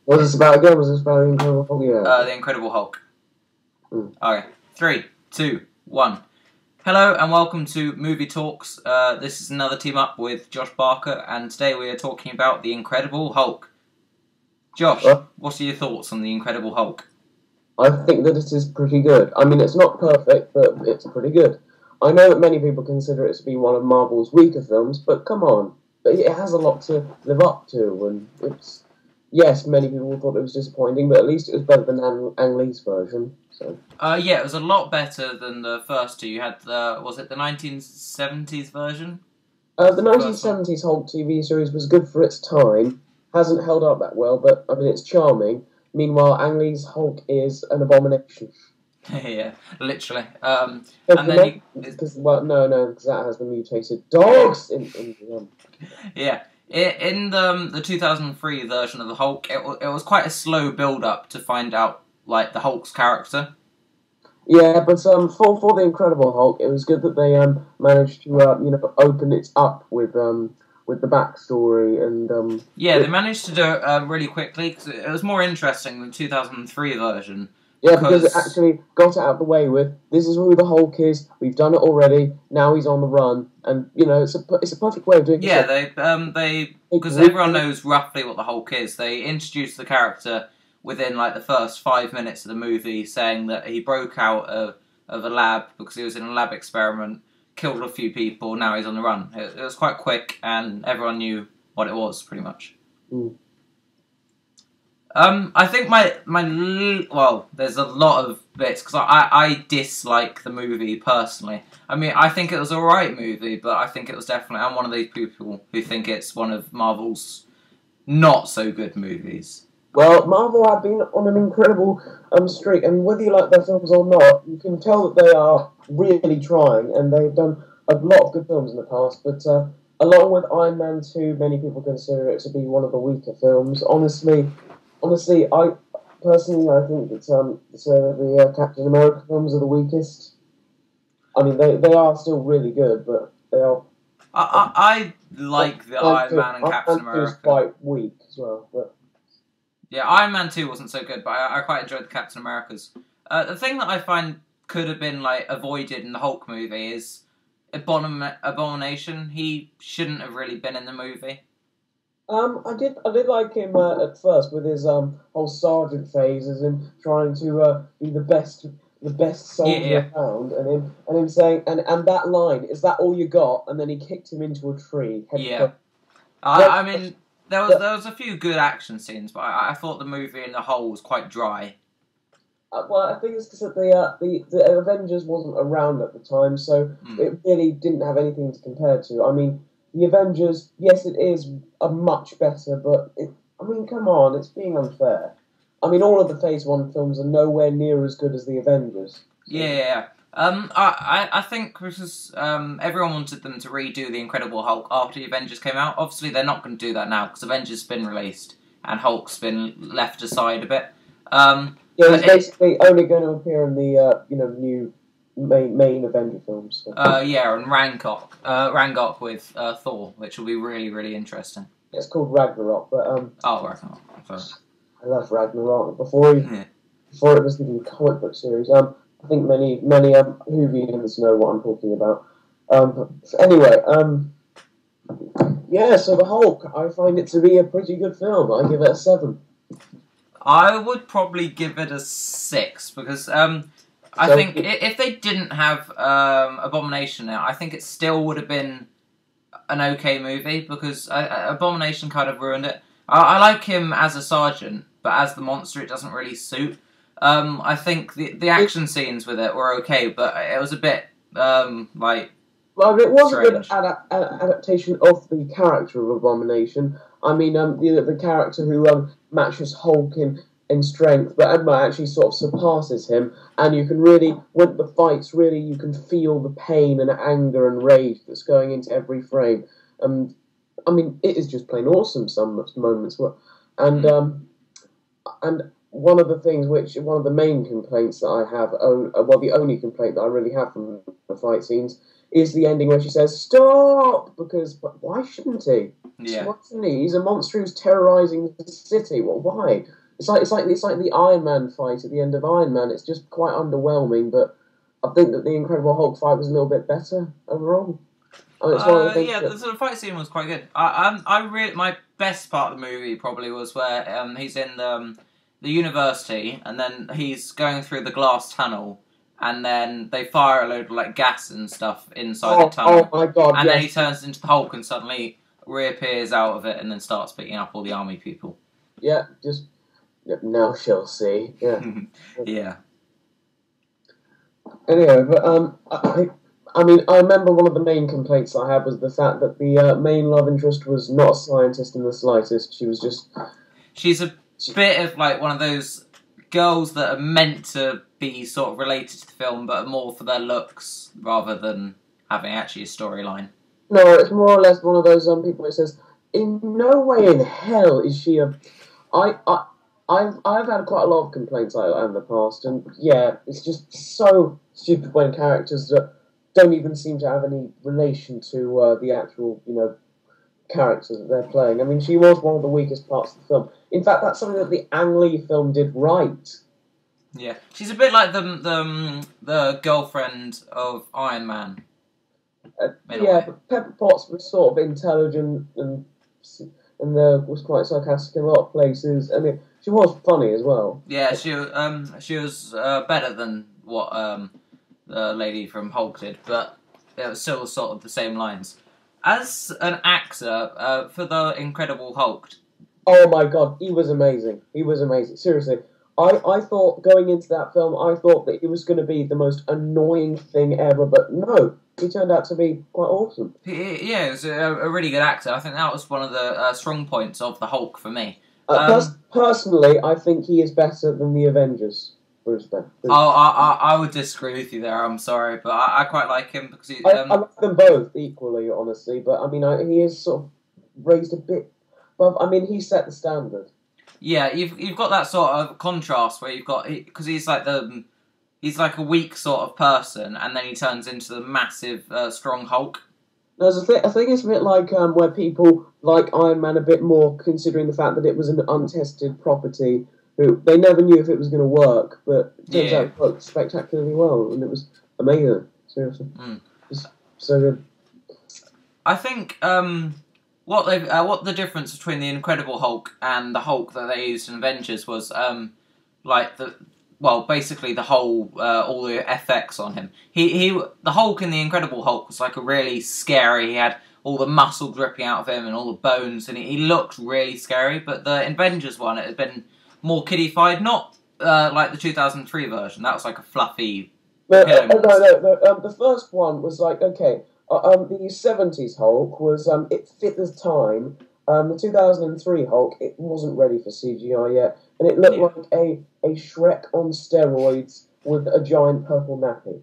Was this about again? Was this about the Incredible Hulk? Yeah. The Incredible Hulk. Mm. Okay, 3, 2, 1. Hello and welcome to Movie Talks. This is another team up with Josh Barker, and today we are talking about the Incredible Hulk. Josh, what are your thoughts on the Incredible Hulk? I think that it is pretty good. I mean, it's not perfect, but it's pretty good. I know that many people consider it to be one of Marvel's weaker films, but come on, it has a lot to live up to, and it's... Yes, many people thought it was disappointing, but at least it was better than Ang Lee's version. So. Yeah, it was a lot better than the first two. You had was it the 1970s version? The 1970s Hulk TV series was good for its time. Hasn't held up that well, but I mean it's charming. Meanwhile, Ang Lee's Hulk is an abomination. Yeah, literally. And then because that has the mutated dogs in Yeah. In the 2003 version of the Hulk, it was quite a slow build-up to find out, like, the Hulk's character. Yeah, but for the Incredible Hulk, it was good that they managed to open it up with the backstory and yeah, they managed to do it really quickly because it was more interesting than the 2003 version. Yeah, because it actually got it out of the way with, this is who the Hulk is, we've done it already, now he's on the run, and, it's a perfect way of doing it. Yeah, because everyone knows roughly what the Hulk is, they introduced the character within, like, the first 5 minutes of the movie, saying that he broke out of a lab because he was in a lab experiment, killed a few people, now he's on the run. It was quite quick, and everyone knew what it was, pretty much. Mm. I think there's a lot of bits, because I dislike the movie, personally. I mean, I think it was a right movie, but I think it was definitely... I'm one of these people who think it's one of Marvel's not-so-good movies. Well, Marvel have been on an incredible streak, and whether you like their films or not, you can tell that they are really trying, and they've done a lot of good films in the past, but along with Iron Man 2, many people consider it to be one of the weaker films. Honestly, I think that the Captain America films are the weakest. I mean, they are still really good, but they are... I like the Iron Man and Captain America. Iron Man 2 is quite weak as well, but... Yeah, Iron Man 2 wasn't so good, but I quite enjoyed the Captain Americas. The thing that I find could have been, like, avoided in the Hulk movie is Abomination. He shouldn't have really been in the movie. I did like him at first with his whole sergeant phase, as him trying to be the best soldier around, and him saying and that line, is that all you got? And then he kicked him into a tree. Yeah, I mean there was a few good action scenes, but I thought the movie in the whole was quite dry. Well, I think it's because the Avengers wasn't around at the time, so it really didn't have anything to compare to. I mean, the Avengers, yes, it is a much better, but come on, it's being unfair. I mean, all of the Phase 1 films are nowhere near as good as the Avengers. Yeah. I think because everyone wanted them to redo the Incredible Hulk after the Avengers came out. Obviously, they're not going to do that now because Avengers has been released and Hulk's been left aside a bit. He's basically only going to appear in the new main Avenger films. So. And Ragnarok with Thor, which will be really, really interesting. It's called Ragnarok, but Ragnarok. Sorry. I love Ragnarok. Before it was the comic book series. I think many Whovians know what I'm talking about. So the Hulk, I find it to be a pretty good film. I give it a 7. I would probably give it a 6 because I think if they didn't have Abomination in it, I think it still would have been an okay movie because Abomination kind of ruined it. I like him as a sergeant, but as the monster, it doesn't really suit. I think the action scenes with it were okay, but it was a bit Well, it was strange. A good adaptation of the character of Abomination. I mean, the character who matches Hulk in strength, but Emma actually sort of surpasses him, and you can really, with the fights, really you can feel the pain and anger and rage that's going into every frame. I mean, it is just plain awesome. Some moments, and one of the main complaints that I have, well, the only complaint that I really have from the fight scenes is the ending where she says "Stop!" But why shouldn't he? Yeah. Why shouldn't he? He's a monster who's terrorizing the city. Well, why? It's like the Iron Man fight at the end of Iron Man. It's just quite underwhelming, but I think that the Incredible Hulk fight was a little bit better overall. It's one of the things yeah, that, the sort of fight scene was quite good. My best part of the movie probably was where he's in the university, and then he's going through the glass tunnel, and then they fire a load of like gas and stuff inside the tunnel. Oh my god! And yes. then he turns into the Hulk and suddenly reappears out of it, and then starts picking up all the army people. Yeah, just now she'll see. Yeah. Yeah. Anyway, but I mean, I remember one of the main complaints I had was the fact that the main love interest was not a scientist in the slightest. She was just. She's a bit of like one of those girls that are meant to be sort of related to the film, but are more for their looks rather than having actually a storyline. No, it's more or less one of those people that says, "In no way in hell is she a." I've had quite a lot of complaints like that in the past, and yeah, it's just so stupid when characters that don't even seem to have any relation to the actual, characters that they're playing. I mean, she was one of the weakest parts of the film. In fact, that's something that the Ang Lee film did right. Yeah, she's a bit like the girlfriend of Iron Man. Yeah, but Pepper Potts was sort of intelligent and was quite sarcastic in a lot of places. I mean, she was funny as well. Yeah, she was better than what the lady from Hulk did, but it was still sort of the same lines. As an actor for the Incredible Hulk. Oh my god, he was amazing. He was amazing. Seriously. I thought, going into that film, I thought that it was going to be the most annoying thing ever, but no, he turned out to be quite awesome. Yeah, he was a really good actor. I think that was one of the strong points of the Hulk for me. Personally, I think he is better than the Avengers. Bruce Banner. I would disagree with you there. I'm sorry, but I quite like him because he. I like them both equally, honestly. But I mean, he is sort of raised a bit. Well, I mean, he set the standard. Yeah, you've got that sort of contrast where you've got because he's like a weak sort of person, and then he turns into the massive, strong Hulk. I think it's a bit like where people like Iron Man a bit more, considering the fact that it was an untested property. Who they never knew if it was going to work, but it turns out it worked spectacularly well, and it was amazing. Seriously, it's so good. I think what the difference between the Incredible Hulk and the Hulk that they used in Avengers was basically the whole all the FX on him. The Hulk in the Incredible Hulk was like a really scary. He had all the muscle dripping out of him and all the bones, and he looked really scary. But the Avengers one, it had been more kiddified, not like the 2003 version. That was like a fluffy. No. The first one was like, okay, the 70s Hulk was it fit the time. The 2003 Hulk, it wasn't ready for CGI yet, and it looked like a Shrek on steroids with a giant purple nappy.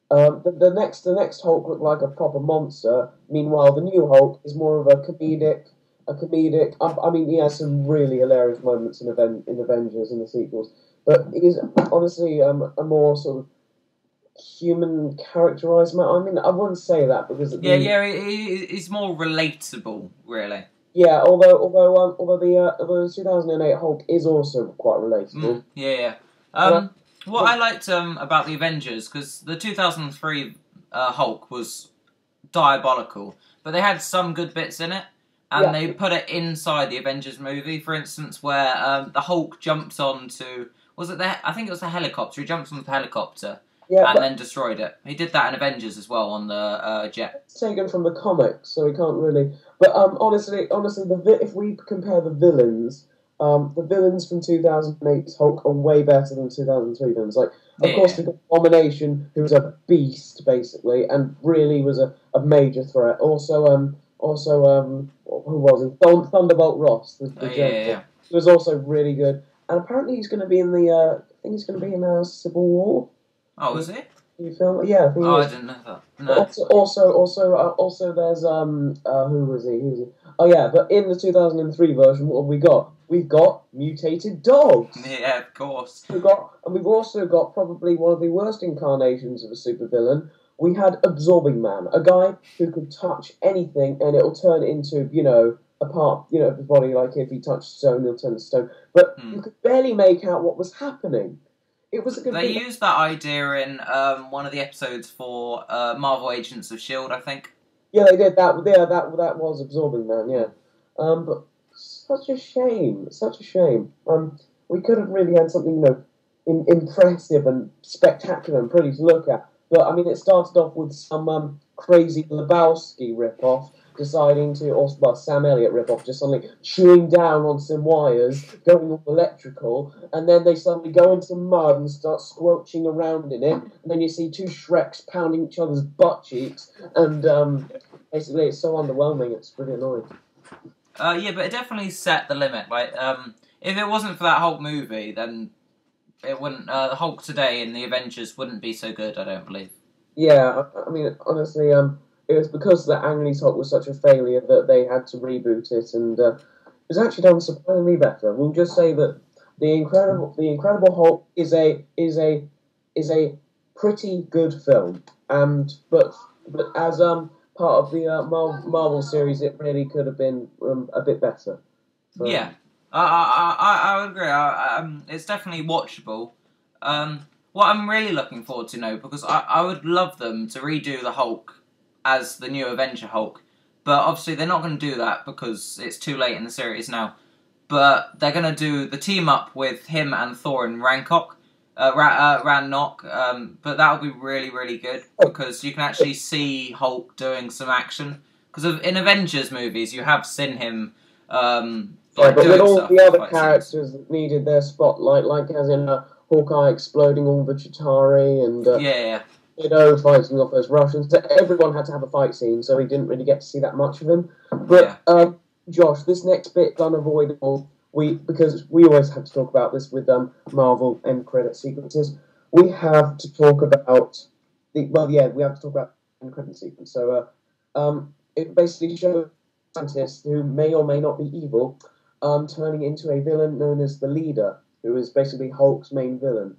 The next Hulk looked like a proper monster. Meanwhile, the new Hulk is more of a comedic. I mean, he has some really hilarious moments in Avengers and the sequels, but he's honestly a more sort of human characterized man. I mean, I wouldn't say that because he's more relatable, really. Yeah, although the 2008 Hulk is also quite relatable. What I liked about the Avengers, because the 2003 Hulk was diabolical, but they had some good bits in it. And they put it inside the Avengers movie, for instance, where the Hulk jumps onto... I think it was the helicopter. He jumps onto the helicopter and then destroyed it. He did that in Avengers as well, on the jet. It's taken from the comics, so we can't really... But honestly, if we compare the villains from 2008's Hulk are way better than 2003 villains. Like, of course, we've got Abomination, who was a beast, basically, and really was a major threat. Also, who was it? Thunderbolt Ross, the Joker. He was also really good, and apparently he's going to be in the. I think he's going to be in Civil War. Oh, is he? new film. Yeah, I think Oh, it I is. didn't know that. But No. also, there's who was he? Who was he? Oh yeah, but in the 2003 version, what have we got? We've got mutated dogs. Yeah, of course. We've also got probably one of the worst incarnations of a supervillain. We had Absorbing Man, a guy who could touch anything and it'll turn into, a part, of his body. Like if he touched stone, he'll turn to stone. But you could barely make out what was happening. It was a They complete. used that idea in one of the episodes for Marvel Agents of S.H.I.E.L.D., I think. Yeah, they did that. Yeah, that was Absorbing Man. Yeah, but such a shame. Such a shame. We could have really had something, impressive and spectacular and pretty to look at. But I mean, it started off with some crazy Lebowski ripoff deciding to, or well, Sam Elliott ripoff, just suddenly chewing down on some wires, going all electrical, and then they suddenly go into mud and start squelching around in it, and then you see two Shreks pounding each other's butt cheeks, and basically it's so underwhelming, it's pretty annoying. Yeah, but it definitely set the limit. Like, if it wasn't for that Hulk movie, then it wouldn't. The Hulk today in the Avengers wouldn't be so good. I don't believe. Yeah, I mean, honestly, it was because the Ang Lee's Hulk was such a failure that they had to reboot it, and it was actually done surprisingly better. We'll just say that the Incredible Hulk is a pretty good film, and but as part of the Marvel series, it really could have been a bit better. So, Yeah, I would agree. It's definitely watchable. What I'm really looking forward to now, because I would love them to redo the Hulk as the new Avenger Hulk, but obviously they're not going to do that because it's too late in the series now. But they're going to do the team up with him and Thor and Ragnarok. But that'll be really, really good because you can actually see Hulk doing some action. Because in Avengers movies, you have seen him but with all the other like characters that needed their spotlight, like as in Hawkeye exploding all the Chitauri and fighting off those Russians. Everyone had to have a fight scene, so we didn't really get to see that much of him. But Josh, this next bit unavoidable. Because we always have to talk about this with Marvel end credit sequences. We have to talk about we have to talk about the end credit sequence. So it basically shows scientists who may or may not be evil turning into a villain known as the Leader, who is basically Hulk's main villain.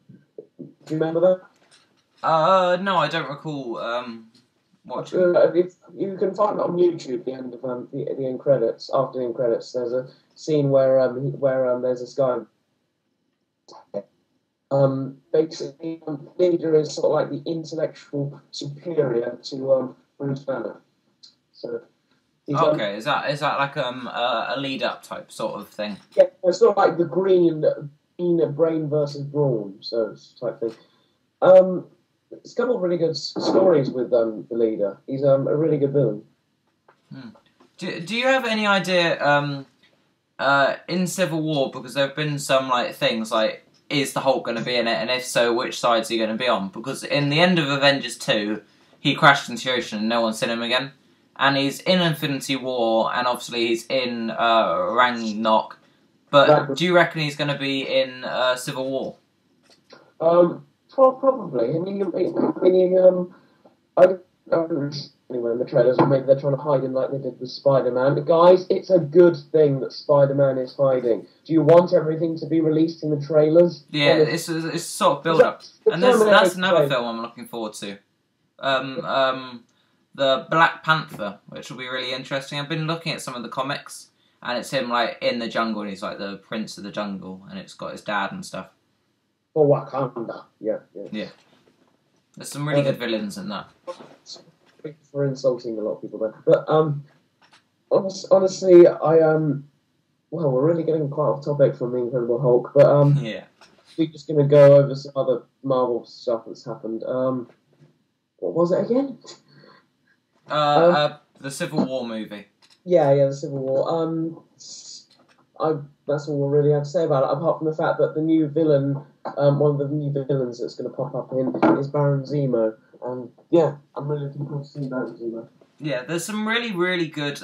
Do you remember that? No, I don't recall watching. You can find it on YouTube. The end of the end credits. After the end credits, there's a scene where there's this guy. Basically, Leader is sort of like the intellectual superior to Bruce Banner. So. Okay, is that like a lead up type sort of thing? Yeah, it's sort of like the green brain versus brawn, so type thing. It's a couple of really good stories with the Leader. He's a really good villain. Do you have any idea in Civil War, because there have been some like things like, is the Hulk going to be in it, and if so, which side is he going to be on? Because in the end of Avengers 2, he crashed into the ocean and no one's seen him again. And he's in Infinity War, and obviously he's in Ragnarok. But do you reckon he's going to be in Civil War? Probably. I mean, I don't anywhere in the trailers, or maybe they're trying to hide him like they did with Spider-Man. Guys, it's a good thing that Spider-Man is hiding. Do you want everything to be released in the trailers? Yeah, it's sort of build up. And that's another film I'm looking forward to. The Black Panther, which will be really interesting. I've been looking at some of the comics, and it's him like in the jungle, and he's like the prince of the jungle, and it's got his dad and stuff. For Wakanda, yeah. There's some really good villains in that. For insulting a lot of people there, but honestly, well, we're really getting quite off topic from the Incredible Hulk, but we're just going to go over some other Marvel stuff that's happened. What was it again? The Civil War movie. Yeah, the Civil War. That's all we really have to say about it, apart from the fact that the new villain, one of the new villains that's going to pop up in is Baron Zemo. And yeah, I'm really looking forward to seeing Baron Zemo. Yeah, there's some really, really good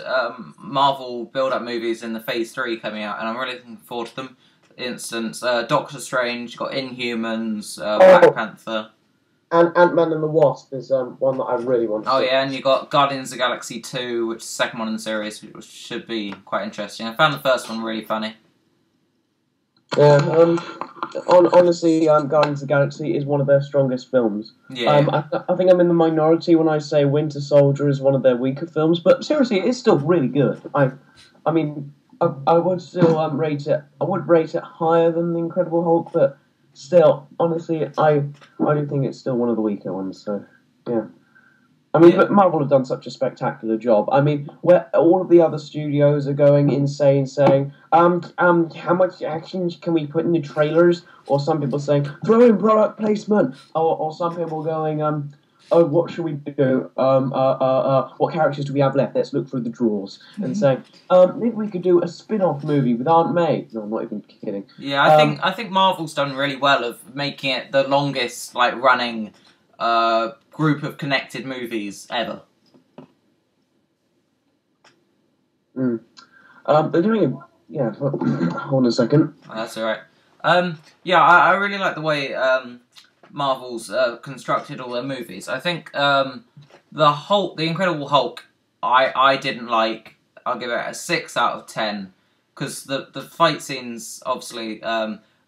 Marvel build-up movies in the Phase 3 coming out, and I'm really looking forward to them. For instance, Doctor Strange, got Inhumans, Black Panther. And Ant-Man and the Wasp is one that I really want to Oh see. yeah, and you got Guardians of the Galaxy 2, which is the second one in the series, which should be quite interesting. I found the first one really funny. Yeah, honestly, Guardians of the Galaxy is one of their strongest films. Yeah. I think I'm in the minority when I say Winter Soldier is one of their weaker films, but seriously, it's still really good. I mean, I would still rate it. I would rate it higher than the Incredible Hulk, but still, honestly, I do think it's still one of the weaker ones. So, yeah. I mean, but Marvel have done such a spectacular job. I mean, where all of the other studios are going insane, saying, how much action can we put in the trailers? Or some people saying, throw in product placement. Or some people going, oh, what should we do? What characters do we have left? Let's look through the drawers. And saying, maybe we could do a spin-off movie with Aunt May. No, I'm not even kidding. Yeah, I think Marvel's done really well of making it the longest, like, running group of connected movies ever. They're doing it. Yeah, hold on a second. Oh, that's alright. Yeah, I really like the way Marvel's constructed all their movies. I think the Incredible Hulk, I didn't like. I'll give it a 6 out of 10 because the fight scenes, obviously,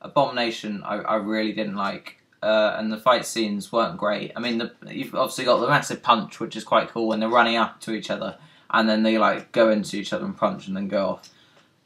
Abomination, I really didn't like. And the fight scenes weren't great. I mean, you've obviously got the massive punch, which is quite cool when they're running up to each other, and then they like go into each other and punch and then go off.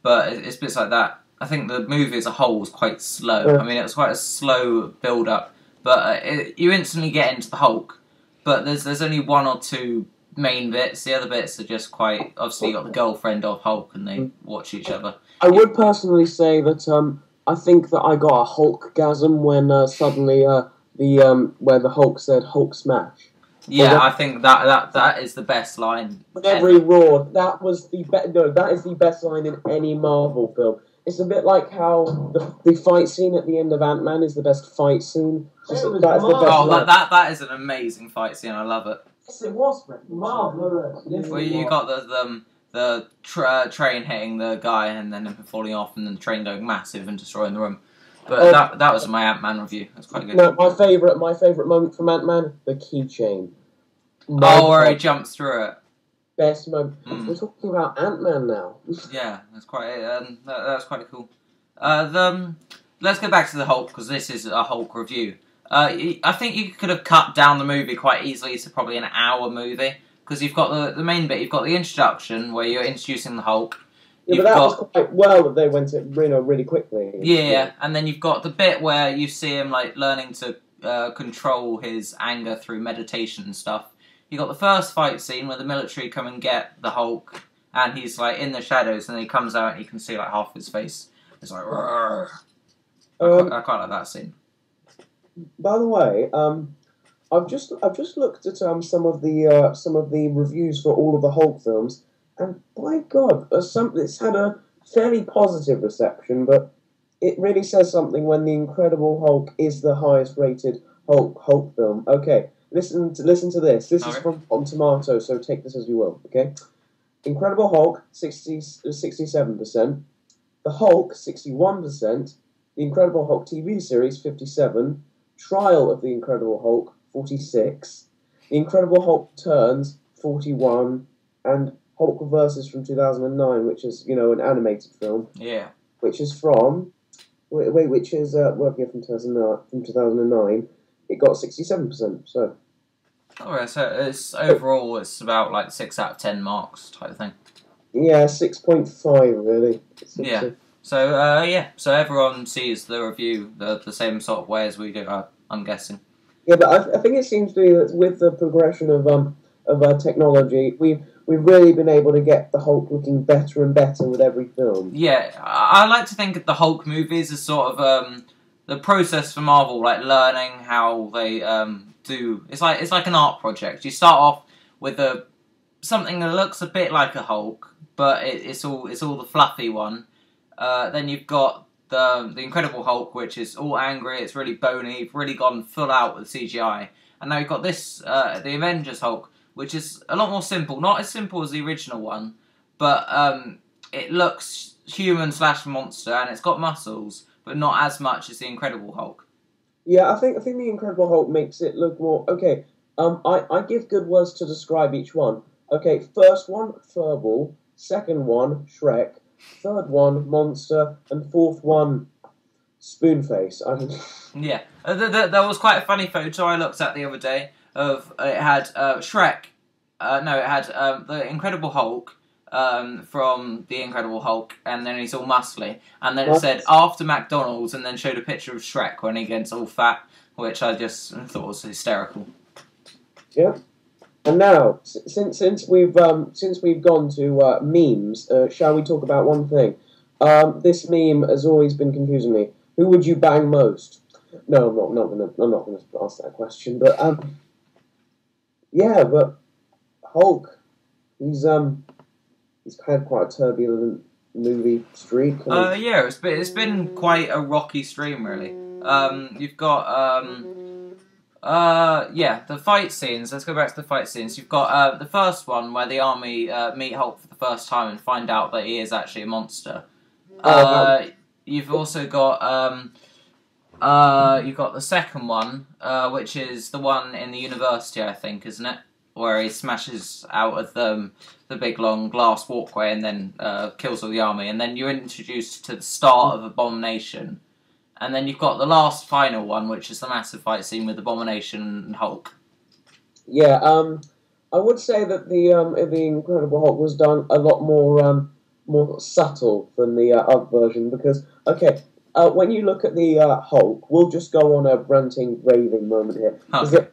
But it's bits like that. I think the movie as a whole was quite slow. Yeah. I mean, it was quite a slow build-up, but you instantly get into the Hulk. But there's only one or two main bits. The other bits are just quite... Obviously, you got the girlfriend of Hulk, and they watch each other. I would personally say that I think that I got a Hulkgasm when suddenly where the Hulk said Hulk smash. Yeah, I think that is the best line. Every roar, that was the that is the best line in any Marvel film. It's a bit like how the fight scene at the end of Ant-Man is the best fight scene. That's the best line. That is an amazing fight scene. I love it. Yes, it was Marvel. Where you got the train hitting the guy and then him falling off and then the train going massive and destroying the room. But that was my Ant-Man review. That's quite good. No, my favourite moment from Ant-Man, the keychain. Where he jumps through it. Best moment. We're talking about Ant-Man now. Yeah, that's quite cool. Let's go back to the Hulk because this is a Hulk review. I think you could have cut down the movie quite easily to probably an hour movie because you've got the main bit. You've got the introduction where you're introducing the Hulk. Yeah, but that was quite well that they went it really quickly. Yeah, and then you've got the bit where you see him like learning to control his anger through meditation and stuff. You got the first fight scene where the military come and get the Hulk, and he's like in the shadows, and he comes out and you can see like half his face. It's like, I quite like that scene. By the way, I've just looked at some of the reviews for all of the Hulk films, and by God, it's had a fairly positive reception, but it really says something when the Incredible Hulk is the highest rated Hulk film. Okay. Listen to this. This is from Rotten Tomatoes, so take this as you will, okay? Incredible Hulk, 67%. The Hulk, 61%. The Incredible Hulk TV series, 57%. Trial of the Incredible Hulk, 46%. The Incredible Hulk Returns, 41%. And Hulk Versus from 2009, which is, an animated film. Yeah. Which is from... which is working from 2009. It got 67%, so... Alright, so it's overall it's about like 6 out of 10 marks type of thing. Yeah, 6.5 really. Yeah. So everyone sees the review the same sort of way as we do, I'm guessing. Yeah, but I think it seems to be that with the progression of technology, we've really been able to get the Hulk looking better and better with every film. Yeah, I like to think of the Hulk movies as sort of the process for Marvel, like learning how they do. It's like an art project. You start off with something that looks a bit like a Hulk, but it's all the fluffy one. Then you've got the Incredible Hulk, which is all angry. It's really bony. Really gone full out with CGI. And now you've got this the Avengers Hulk, which is a lot more simple. Not as simple as the original one, but it looks human/monster, and it's got muscles, but not as much as the Incredible Hulk. Yeah, I think the Incredible Hulk makes it look more okay. I give good words to describe each one. Okay, first one, Furball. Second one, Shrek. Third one, Monster. And fourth one, Spoonface. I mean, Yeah, there was quite a funny photo I looked at the other day of it had Shrek. No, it had the Incredible Hulk from the Incredible Hulk, and then he's all muscly, and then it said after McDonald's, and then showed a picture of Shrek when he gets all fat, which I just thought was hysterical. yeah. And now, since we've gone to memes, shall we talk about one thing? This meme has always been confusing me. Who would you bang most? No, I'm not gonna ask that question. But yeah, but Hulk, he's had quite a turbulent movie streak. Yeah, it's been quite a rocky stream, really. You've got yeah, the fight scenes. Let's go back to the fight scenes. You've got the first one where the army meet Hulk for the first time and find out that he is actually a monster. You've also got you've got the second one, which is the one in the university, I think, isn't it? Where he smashes out of the big long glass walkway and then kills all the army. And then you're introduced to the start of Abomination. And then you've got the last final one, which is the massive fight scene with Abomination and Hulk. Yeah, I would say that the Incredible Hulk was done a lot more subtle than the other version because when you look at the Hulk, we'll just go on a ranting, raving moment here.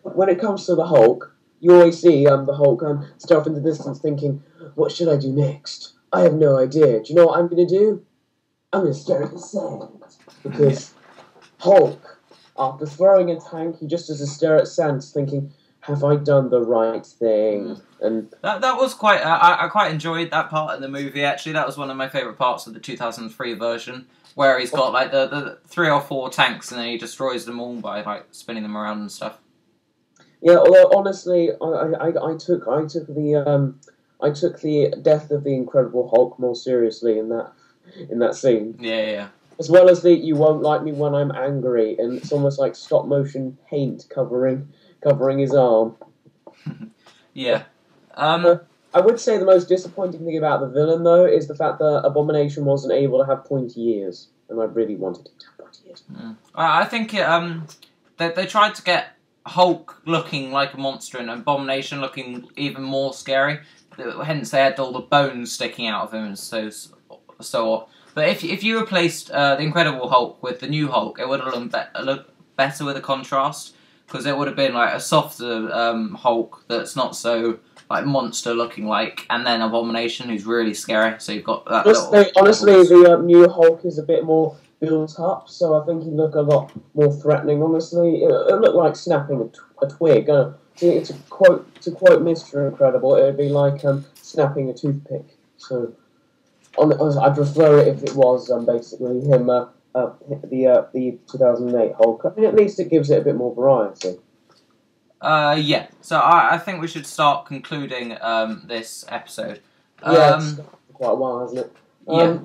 When it comes to the Hulk, you always see the Hulk stare off in the distance, thinking, "What should I do next? I have no idea. Do you know what I'm going to do? I'm going to stare at the sand because." Hulk, after throwing a tank, he just has a stare at sand, thinking, "Have I done the right thing?" And that was quite. I quite enjoyed that part in the movie. Actually, that was one of my favourite parts of the 2003 version, where he's got like the 3 or 4 tanks, and then he destroys them all by like spinning them around and stuff. Yeah, although honestly, I took the death of the Incredible Hulk more seriously in that scene. Yeah. As well as the "you won't like me when I'm angry," and it's almost like stop motion paint covering his arm. Yeah. I would say the most disappointing thing about the villain, though, is the fact that Abomination wasn't able to have pointy ears, and I really wanted him to have pointy ears. I think they tried to get Hulk looking like a monster and Abomination looking even more scary. Hence, they had all the bones sticking out of him and so. But if you replaced the Incredible Hulk with the new Hulk, it would have looked better with a contrast, because it would have been like a softer Hulk that's not so like monster looking like, and then Abomination who's really scary. So you've got that. Honestly, the new Hulk is a bit more built up, so I think he'd look a lot more threatening. Honestly, it looked like snapping a twig. To quote Mr. Incredible, it would be like snapping a toothpick. So. I'd prefer it if it was basically him, the 2008 Hulk. I mean, at least it gives it a bit more variety. Yeah. So I think we should start concluding this episode. Yeah, it's quite a while, hasn't it? Yeah.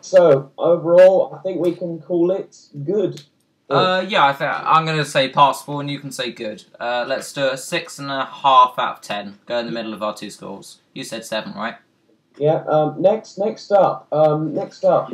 So overall, I think we can call it good. Yeah, I think I'm going to say passable, and you can say good. Let's do a 6.5 out of 10. Go in the middle of our two scores. You said 7, right? Yeah. Next up on next time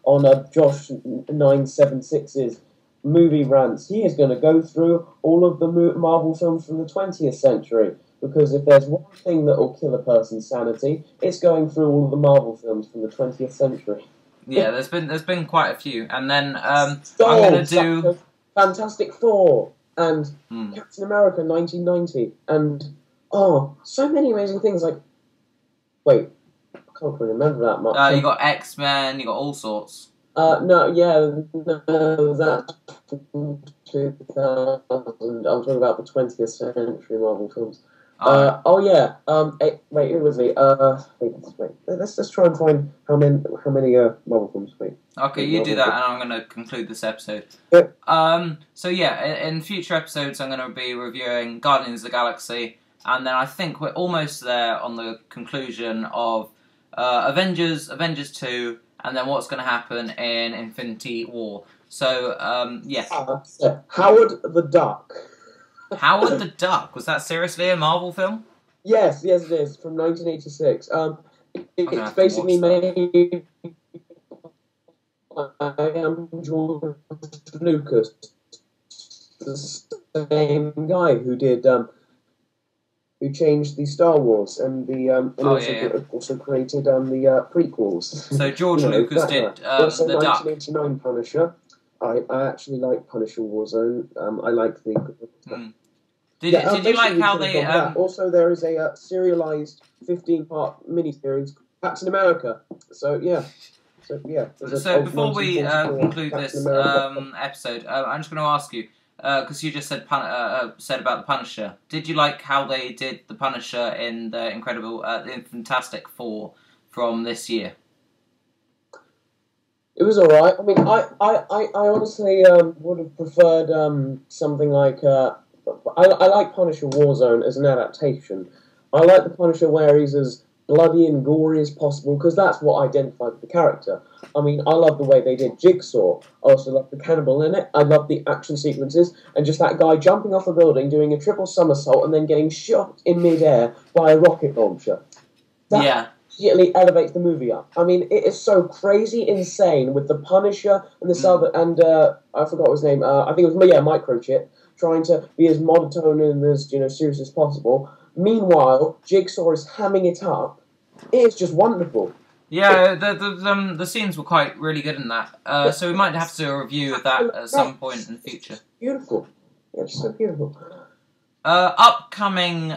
on Josh 976's movie rants, he is going to go through all of the Marvel films from the 20th century. Because if there's one thing that will kill a person's sanity, it's going through all of the Marvel films from the 20th century. Yeah, there's been quite a few, and then I'm going to do Fantastic Four and Captain America 1990 and. Oh, so many amazing things. Like, wait, I can't really remember that much. You got X-Men, you got all sorts. No, that's 2000. I'm talking about the 20th century Marvel films. Wait, who was he? Wait. Let's try and find how many Marvel films. Wait. Okay, you do that, and I'm going to conclude this episode. Yeah. So yeah, in future episodes, I'm going to be reviewing Guardians of the Galaxy. And then I think we're almost there on the conclusion of Avengers 2, and then what's going to happen in Infinity War. So, yeah. Howard the Duck. Howard the Duck, was that seriously a Marvel film? Yes, it is, from 1986. It's have to basically watch that. made by George Lucas, the same guy who did who changed the Star Wars and the also created the prequels. So George Lucas did also the Duck. 1989 Punisher. I actually like Punisher Warzone. I like the. Did you like how they? Also, there is a serialized 15-part miniseries, Captain America. So yeah. So before we conclude this episode, I'm just going to ask you, because you just said about the Punisher. Did you like how they did the Punisher in the Fantastic Four from this year? It was alright. I mean, I honestly would have preferred something like I like Punisher Warzone as an adaptation. I like the Punisher where he's as bloody and gory as possible, because that's what identified with the character. I mean, I love the way they did Jigsaw. I also love the cannibal in it. I love the action sequences, and just that guy jumping off a building, doing a triple somersault, and then getting shot in midair by a rocket launcher. That immediately elevates the movie up. I mean, it is so crazy insane with the Punisher and this other, and I forgot his name. I think it was Microchip, trying to be as monotone and as serious as possible. Meanwhile, Jigsaw is hamming it up. It's just wonderful. Yeah, the scenes were quite really good in that. So we might have to do a review of that at some point in the future. Beautiful. Yeah, it's so beautiful. Upcoming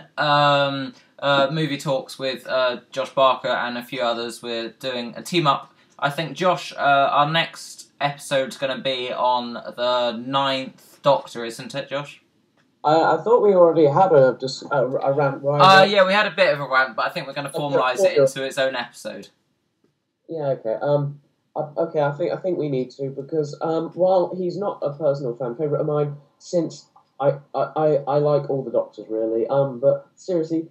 movie talks with Josh Barker and a few others. We're doing a team up. I think, Josh, our next episode's going to be on the 9th Doctor, isn't it, Josh? I thought we already had a rant. Right? Yeah, we had a bit of a rant, but I think we're going to formalise it into its own episode. Yeah, okay. Okay, I think we need to, because while he's not a personal fan favourite of mine, since I like all the Doctors really, but seriously,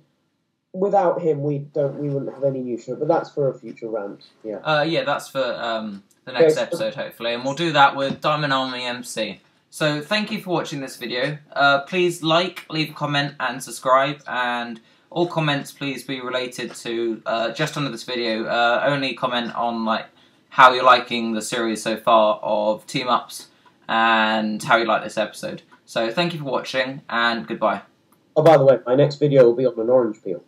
without him we wouldn't have any new show. But that's for a future rant. Yeah. Yeah, that's for the next episode hopefully, and we'll do that with Diamond Army MC. So thank you for watching this video. Please leave a comment and subscribe, and all comments please be related to just under this video. Only comment on how you're liking the series so far of Team Ups and how you like this episode. So thank you for watching, and goodbye. Oh, by the way, my next video will be on an orange peel.